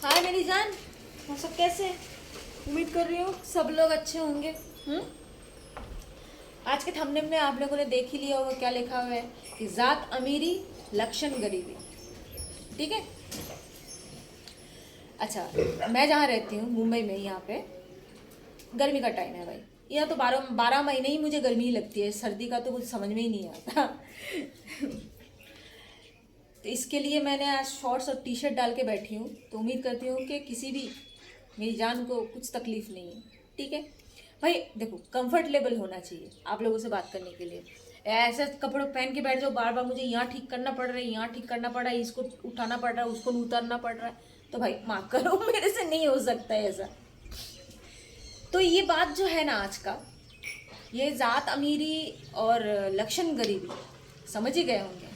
हाय मेरी जान, वो सब कैसे? उम्मीद कर रही हूँ सब लोग अच्छे होंगे। आज के थंबनेल में आप लोगों ने देख ही लिया होगा क्या लिखा हुआ है कि जात अमीरी लक्षण गरीबी। ठीक है। अच्छा, मैं जहाँ रहती हूँ मुंबई में, यहाँ पे गर्मी का टाइम है भाई। यहाँ तो 12 महीने ही मुझे गर्मी ही लगती है, सर्दी का तो कुछ समझ में ही नहीं आता। तो इसके लिए मैंने आज शॉर्ट्स और टी शर्ट डाल के बैठी हूँ, तो उम्मीद करती हूँ कि किसी भी मेरी जान को कुछ तकलीफ नहीं है। ठीक है भाई, देखो कंफर्टेबल होना चाहिए आप लोगों से बात करने के लिए। ऐसे कपड़े पहन के बैठ जाओ, बार बार मुझे यहाँ ठीक करना पड़ रहा है, यहाँ ठीक करना पड़ रहा है, इसको उठाना पड़ रहा है, उसको उतारना पड़ रहा है, तो भाई माफ करो, मेरे से नहीं हो सकता है ऐसा। तो ये बात जो है ना आज का, ये जात अमीरी और लक्षण गरीबी, समझ ही गए होंगे।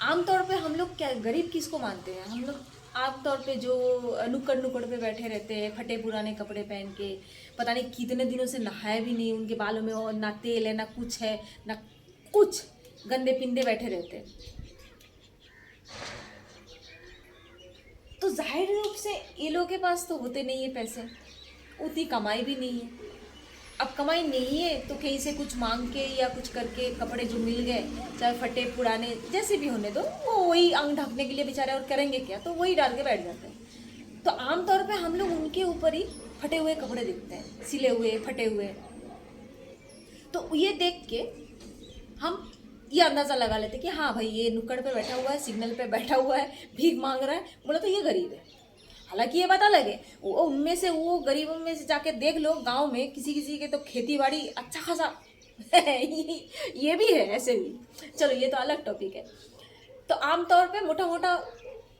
आमतौर पे हम लोग क्या गरीब किसको मानते हैं? हम लोग आमतौर पे जो नुक्कड़ नुक्कड़ पे बैठे रहते हैं, फटे पुराने कपड़े पहन के, पता नहीं कितने दिनों से नहाए भी नहीं, उनके बालों में और ना तेल है ना कुछ है ना कुछ, गंदे पिंदे बैठे रहते हैं। तो जाहिर रूप से ये लोग के पास तो होते नहीं है पैसे, उतनी कमाई भी नहीं है। अब कमाई नहीं है तो कहीं से कुछ मांग के या कुछ करके कपड़े जो मिल गए, चाहे फटे पुराने जैसे भी होने दो, वो वही अंग ढकने के लिए बेचारे, और करेंगे क्या, तो वही डाल के बैठ जाते हैं। तो आमतौर पे हम लोग उनके ऊपर ही फटे हुए कपड़े देखते हैं, सिले हुए फटे हुए। तो ये देख के हम ये अंदाज़ा लगा लेते कि हाँ भाई, ये नुक्कड़ पे बैठा हुआ है, सिग्नल पे बैठा हुआ है, भीख मांग रहा है, बोला तो ये गरीब है। हालांकि ये बात अलग है, वो उनमें से, वो गरीबों में से जाके देख लो, गांव में किसी किसी के तो खेती बाड़ी अच्छा खासा ये भी है, ऐसे भी। चलो ये तो अलग टॉपिक है। तो आमतौर पे मोटा मोटा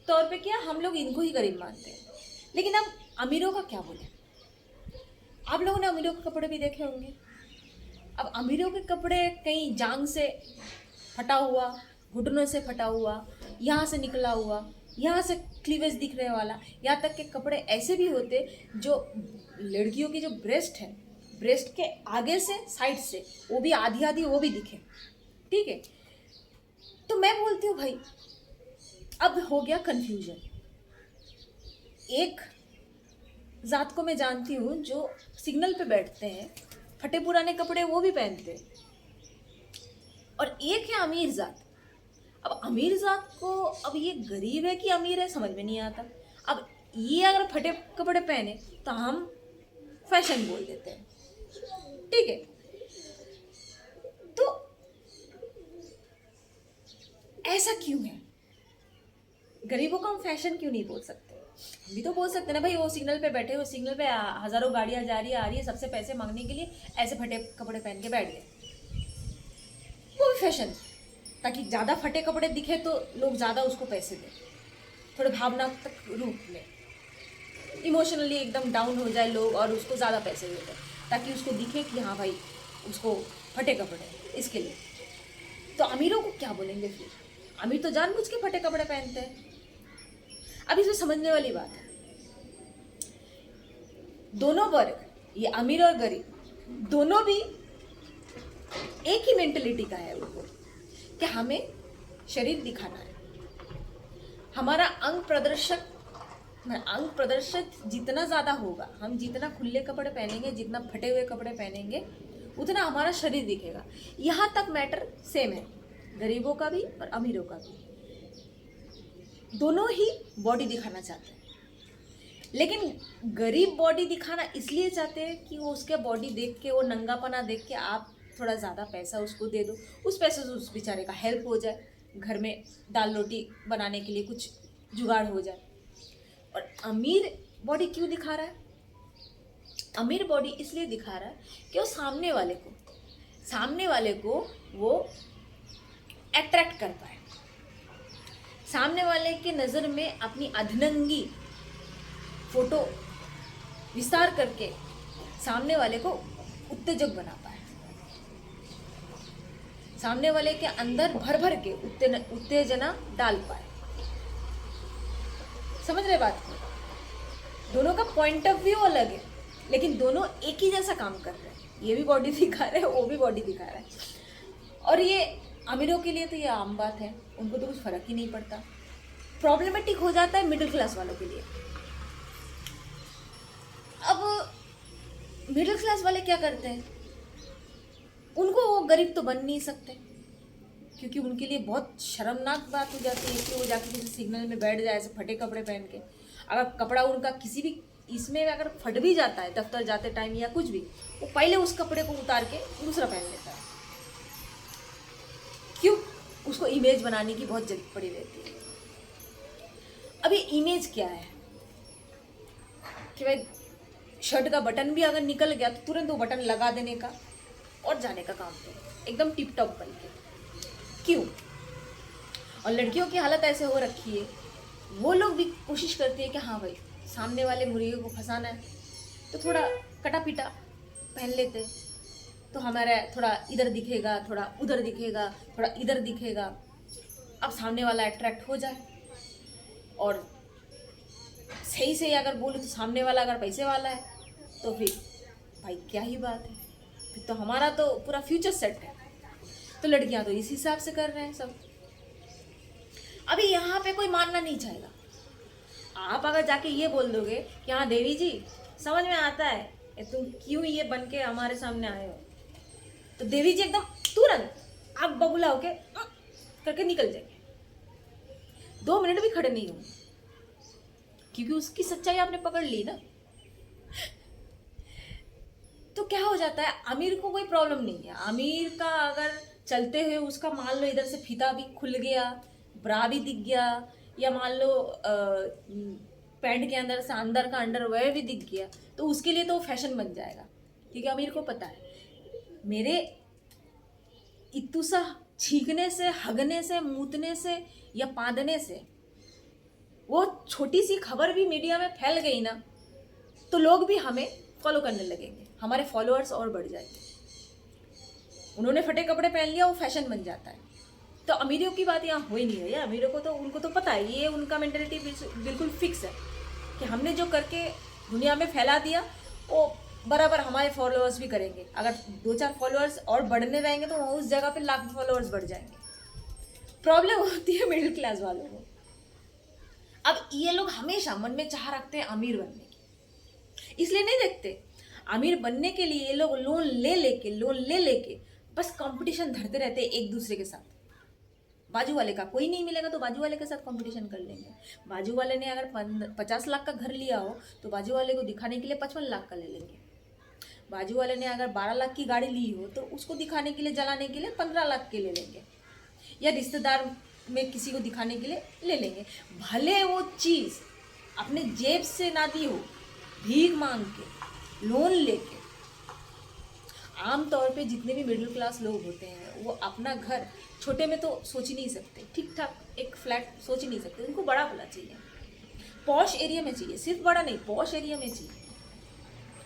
तौर पे क्या हम लोग इनको ही गरीब मानते हैं। लेकिन अब अमीरों का क्या बोले? आप लोगों ने अमीरों के कपड़े भी देखे होंगे। अब अमीरों के कपड़े कहीं जांग से फटा हुआ, घुटनों से फटा हुआ, यहाँ से निकला हुआ, यहाँ से क्लीवेज दिखने वाला, यहाँ तक के कपड़े ऐसे भी होते जो लड़कियों की जो ब्रेस्ट है, ब्रेस्ट के आगे से साइड से वो भी आधी आधी वो भी दिखे। ठीक है। तो मैं बोलती हूँ भाई, अब हो गया कंफ्यूजन। एक जात को मैं जानती हूँ जो सिग्नल पे बैठते हैं, फटे पुराने कपड़े वो भी पहनते हैं, और एक है अमीर जात। अब अमीर जात को, अब ये गरीब है कि अमीर है समझ में नहीं आता। अब ये अगर फटे कपड़े पहने तो हम फैशन बोल देते हैं। ठीक है। तो ऐसा क्यों है? गरीबों को हम फैशन क्यों नहीं बोल सकते? हम भी तो बोल सकते ना भाई, वो सिग्नल पे बैठे हो, सिग्नल पे हजारों गाड़ियां जा रही है आ रही है, सबसे पैसे मांगने के लिए ऐसे फटे कपड़े पहन के बैठ गए, वो भी फैशन, ताकि ज़्यादा फटे कपड़े दिखे तो लोग ज़्यादा उसको पैसे दें, थोड़े भावनात्मक रूप में, इमोशनली एकदम डाउन हो जाए लोग और उसको ज़्यादा पैसे दे दें, ताकि उसको दिखे कि हाँ भाई उसको फटे कपड़े, इसके लिए। तो अमीरों को क्या बोलेंगे फिर? अमीर तो जानबूझ के फटे कपड़े पहनते हैं। अब इसमें समझने वाली बात है, दोनों वर्ग, ये अमीर और गरीब, दोनों भी एक ही मेंटेलिटी का है उनको, कि हमें शरीर दिखाना है। हमारा अंग प्रदर्शित जितना ज़्यादा होगा, हम जितना खुले कपड़े पहनेंगे, जितना फटे हुए कपड़े पहनेंगे, उतना हमारा शरीर दिखेगा। यहाँ तक मैटर सेम है, गरीबों का भी और अमीरों का भी, दोनों ही बॉडी दिखाना चाहते हैं। लेकिन गरीब बॉडी दिखाना इसलिए चाहते हैं कि वो उसके बॉडी देख के, वो नंगापना देख के आप थोड़ा ज़्यादा पैसा उसको दे दो, उस पैसे से उस बेचारे का हेल्प हो जाए, घर में दाल रोटी बनाने के लिए कुछ जुगाड़ हो जाए। और अमीर बॉडी क्यों दिखा रहा है? अमीर बॉडी इसलिए दिखा रहा है कि वो सामने वाले को वो अट्रैक्ट कर पाए, सामने वाले के नज़र में अपनी अधनंगी फोटो विस्तार करके सामने वाले को उत्तेजक बना पाए, सामने वाले के अंदर भर भर के उत्तेजना डाल पाए। समझ रहे बात को? दोनों का पॉइंट ऑफ व्यू अलग है, लेकिन दोनों एक ही जैसा काम कर रहे हैं। ये भी बॉडी दिखा रहे हैं, वो भी बॉडी दिखा रहा है। और ये अमीरों के लिए तो ये आम बात है, उनको तो कुछ फर्क ही नहीं पड़ता। प्रॉब्लमेटिक हो जाता है मिडिल क्लास वालों के लिए। मिडिल क्लास वाले क्या करते हैं, उनको वो गरीब तो बन नहीं सकते, क्योंकि उनके लिए बहुत शर्मनाक बात हो जाती है कि वो जाके किसी सिग्नल में बैठ जाए ऐसे फटे कपड़े पहन के। अगर कपड़ा उनका किसी भी इसमें अगर फट भी जाता है दफ्तर जाते टाइम या कुछ भी, वो पहले उस कपड़े को उतार के दूसरा पहन लेता है। क्यों? उसको इमेज बनाने की बहुत जल्दी पड़ी रहती है। अब ये इमेज क्या है कि भाई शर्ट का बटन भी अगर निकल गया तो तुरंत वो बटन लगा देने का और जाने का काम पे एकदम टिप टॉप बन के। क्यों? और लड़कियों की हालत ऐसे हो रखी है, वो लोग भी कोशिश करती है कि हाँ भाई सामने वाले मुर्गे को फंसाना है तो थोड़ा कटा पिटा पहन लेते हैं, तो हमारा थोड़ा इधर दिखेगा, थोड़ा उधर दिखेगा, थोड़ा इधर दिखेगा, अब सामने वाला अट्रैक्ट हो जाए। और सही से अगर बोले तो सामने वाला अगर पैसे वाला है तो फिर भाई क्या ही बात है, फिर तो हमारा तो पूरा फ्यूचर सेट है। तो लड़कियां तो इस हिसाब से कर रहे हैं सब। अभी यहाँ पे कोई मानना नहीं चाहेगा। आप अगर जाके ये बोल दोगे कि हाँ देवी जी समझ में आता है तुम क्यों ये बन के हमारे सामने आए हो, तो देवी जी एकदम तुरंत आप बबूला होके करके निकल जाएंगे, 2 मिनट भी खड़े नहीं होंगे, क्योंकि उसकी सच्चाई आपने पकड़ ली ना। तो क्या हो जाता है, अमीर को कोई प्रॉब्लम नहीं है। अमीर का अगर चलते हुए उसका मान लो इधर से फीता भी खुल गया, ब्रा भी दिख गया, या मान लो पैंट के अंदर से अंदर का अंडरवेयर भी दिख गया, तो उसके लिए तो फैशन बन जाएगा, क्योंकि अमीर को पता है मेरे इतुसा छींकने से, हगने से, मूतने से या पादने से वो छोटी सी खबर भी मीडिया में फैल गई ना, तो लोग भी हमें फॉलो करने लगेंगे, हमारे फॉलोअर्स और बढ़ जाएंगे। उन्होंने फटे कपड़े पहन लिया, वो फैशन बन जाता है। तो अमीरों की बात यहाँ हो ही नहीं है। अमीरों को तो उनको तो पता है, ये उनका मेंटेलिटी बिल्कुल फिक्स है कि हमने जो करके दुनिया में फैला दिया वो बराबर हमारे फॉलोअर्स भी करेंगे। अगर 2-4 फॉलोअर्स और बढ़ने रहेंगे तो उस जगह पे लाख फॉलोअर्स बढ़ जाएंगे। प्रॉब्लम होती है मिडिल क्लास वालों को। अब ये लोग हमेशा मन में चाह रखते हैं अमीर बनने की, इसलिए नहीं देखते। अमीर बनने के लिए ये लोग लोन ले लेके बस कंपटीशन धरते रहते हैं एक दूसरे के साथ। बाजू वाले का कोई नहीं मिलेगा तो बाजू वाले के साथ कंपटीशन कर लेंगे। बाजू वाले ने अगर 50 लाख का घर लिया हो तो बाजू वाले को दिखाने के लिए 55 लाख का ले लेंगे। बाजू वाले ने अगर 12 लाख की गाड़ी ली हो तो उसको दिखाने के लिए, जलाने के लिए 15 लाख के ले लेंगे, या रिश्तेदार में किसी को दिखाने के लिए ले लेंगे। भले वो चीज़ अपने जेब से ना दी हो, भीख मांग के, लोन लेके। आम तौर पे जितने भी मिडिल क्लास लोग होते हैं वो अपना घर छोटे में तो सोच ही नहीं सकते, ठीक ठाक एक फ्लैट सोच ही नहीं सकते, उनको बड़ा होना चाहिए, पॉश एरिया में चाहिए, सिर्फ बड़ा नहीं पॉश एरिया में चाहिए,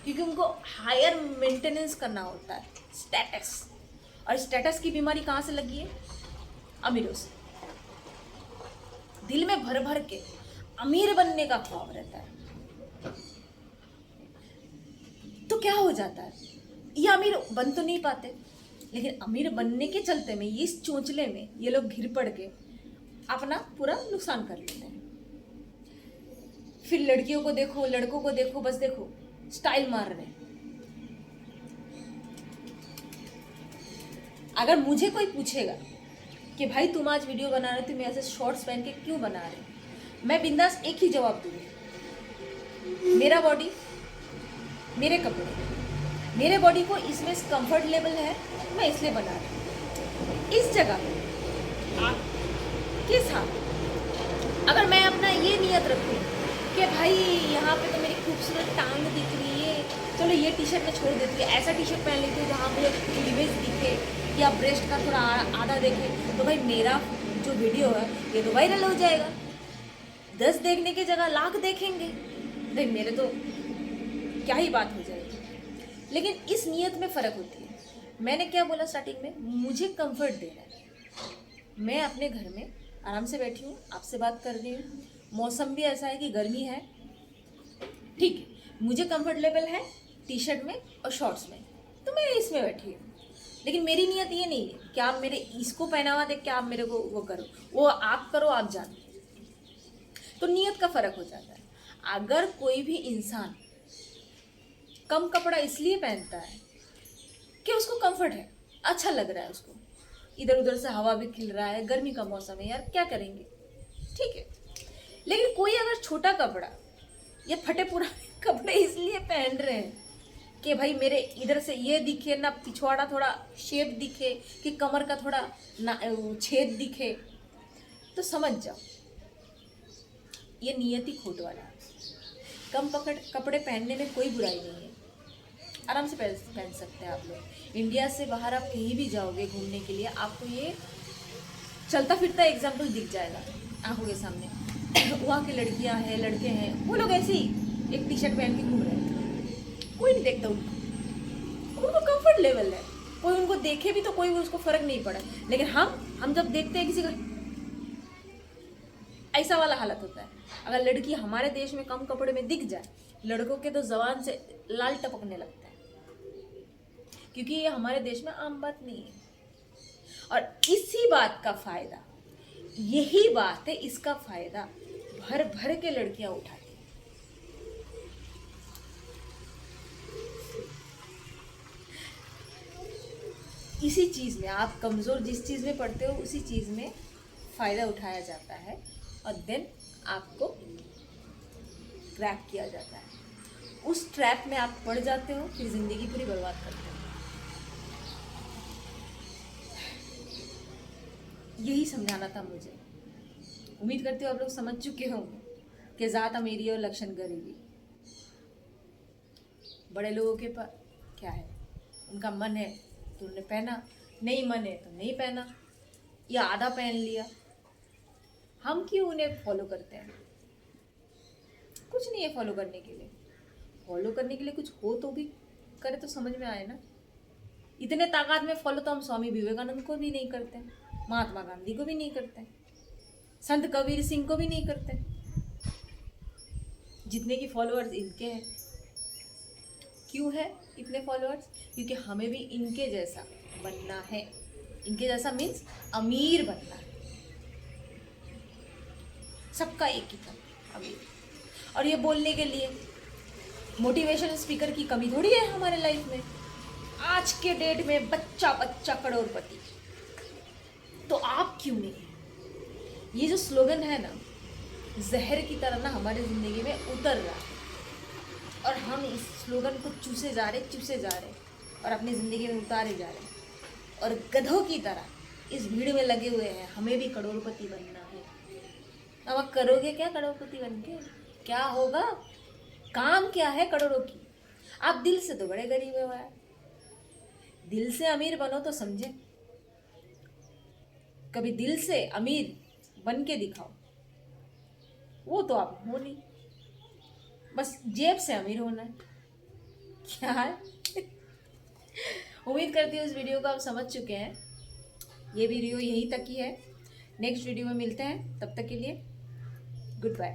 क्योंकि उनको हायर मेंटेनेंस करना होता है, स्टेटस। और स्टेटस की बीमारी कहाँ से लगी है? अमीरों से। दिल में भर भर के अमीर बनने का ख्वाब रहता है, तो क्या हो जाता है, ये अमीर बन तो नहीं पाते, लेकिन अमीर बनने के चलते में इस चोंचले में ये लोग घिर पड़ के अपना पूरा नुकसान कर लेते हैं। फिर लड़कियों को देखो, लड़कों को देखो, बस देखो स्टाइल मार रहे हैं। अगर मुझे कोई पूछेगा कि भाई तुम आज वीडियो बना रहे हो, तुम ऐसे शॉर्ट्स पहन के क्यों बना रहे हो, मैं बिंदास एक ही जवाब दूंगी, मेरा बॉडी, मेरे कपड़े, मेरे बॉडी को इसमें कंफर्ट लेवल है, मैं इसलिए बना रही हूँ। इस जगह आपके साथ अगर मैं अपना ये नियत रखूँ कि भाई यहाँ पे तो मेरी खूबसूरत टांग दिख रही है, चलो ये टी शर्ट में छोड़ देती है, ऐसा टी शर्ट पहन लेती हूँ जहाँ मुझे क्लीवेज दिखे या ब्रेस्ट का थोड़ा आधा देखे, तो भाई मेरा जो वीडियो है ये तो वायरल हो जाएगा। 10 देखने की जगह लाख देखेंगे, भाई मेरे तो क्या ही बात हो जाएगी। लेकिन इस नियत में फ़र्क होती है। मैंने क्या बोला स्टार्टिंग में, मुझे कंफर्ट देना है। मैं अपने घर में आराम से बैठी हूँ, आपसे बात कर रही हूँ, मौसम भी ऐसा है कि गर्मी है, ठीक है, मुझे कंफर्ट लेवल है टी शर्ट में और शॉर्ट्स में, तो मैं इसमें बैठी हूँ। लेकिन मेरी नियत ये नहीं है कि आप मेरे इसको पहनावा दे, क्या आप मेरे को वो करो, वो आप करो, आप जानो। तो नियत का फ़र्क हो जाता है। अगर कोई भी इंसान कम कपड़ा इसलिए पहनता है कि उसको कंफर्ट है, अच्छा लग रहा है उसको, इधर उधर से हवा भी खिल रहा है, गर्मी का मौसम है यार, क्या करेंगे, ठीक है। लेकिन कोई अगर छोटा कपड़ा या फटे पुराने कपड़े इसलिए पहन रहे हैं कि भाई मेरे इधर से ये दिखे ना, पिछवाड़ा थोड़ा शेप दिखे, कि कमर का थोड़ा ना छेद दिखे, तो समझ जाओ ये नियति खोट वाला है। कम कपड़े पहनने में कोई बुराई नहीं है, आराम से पहन सकते हैं आप लोग। इंडिया से बाहर आप कहीं भी जाओगे घूमने के लिए, आपको ये चलता फिरता एग्जाम्पल दिख जाएगा आंखों के सामने। वहाँ की लड़कियाँ हैं, लड़के हैं, वो लोग ऐसे ही एक टी शर्ट पहन के घूम रहे हैं, कोई नहीं देखता उनको कंफर्ट लेवल है, कोई उनको देखे भी तो कोई उसको फर्क नहीं पड़ा। लेकिन हम जब देखते हैं किसी का, ऐसा वाला हालत होता है। अगर लड़की हमारे देश में कम कपड़े में दिख जाए, लड़कों के तो जबान से लाल टपकने लगता है, क्योंकि ये हमारे देश में आम बात नहीं है। और इसी बात का फायदा, यही बात है, इसका फायदा भर भर के लड़कियां उठाती हैं। इसी चीज में आप कमजोर, जिस चीज में पढ़ते हो उसी चीज में फायदा उठाया जाता है, और देन आपको क्रैक किया जाता है। उस ट्रैप में आप पड़ जाते हो, फिर जिंदगी पूरी बर्बाद करते हो। यही समझाना था मुझे। उम्मीद करती हूँ आप लोग समझ चुके होंगे कि ज़ात अमीरी और लक्षण गरीबी। बड़े लोगों के पास क्या है, उनका मन है तो उन्होंने पहना, नहीं मन है तो नहीं पहना, या आधा पहन लिया। हम क्यों उन्हें फॉलो करते हैं? कुछ नहीं है फॉलो करने के लिए। फॉलो करने के लिए कुछ हो तो भी करे तो समझ में आए ना। इतने ताकत में फॉलो तो हम स्वामी विवेकानंद को भी नहीं करते, महात्मा गांधी को भी नहीं करते, संत कबीर सिंह को भी नहीं करते, जितने की फॉलोअर्स इनके हैं। क्यों है इतने फॉलोअर्स? क्योंकि हमें भी इनके जैसा बनना है। इनके जैसा मीन्स अमीर बनना है। सबका एक ही था, अमीर। और ये बोलने के लिए मोटिवेशनल स्पीकर की कमी थोड़ी है हमारे लाइफ में। आज के डेट में बच्चा बच्चा करोड़पति, तो आप क्यों नहीं? ये जो स्लोगन है ना, जहर की तरह ना हमारी जिंदगी में उतर रहा है, और हम इस स्लोगन को चूसे जा रहे और अपनी ज़िंदगी में उतारे जा रहे हैं, और गधों की तरह इस भीड़ में लगे हुए हैं। हमें भी करोड़पति बनना है। अब आप करोगे क्या करोड़पति बन के? क्या होगा? काम क्या है करोड़ों की? आप दिल से तो बड़े गरीब हो यार। दिल से अमीर बनो तो समझे, कभी दिल से अमीर बन के दिखाओ। वो तो आप हो नहीं, बस जेब से अमीर होना है। क्या है? उम्मीद करती हूँ इस वीडियो को आप समझ चुके हैं। ये वीडियो यहीं तक ही है। नेक्स्ट वीडियो में मिलते हैं, तब तक के लिए गुड बाय।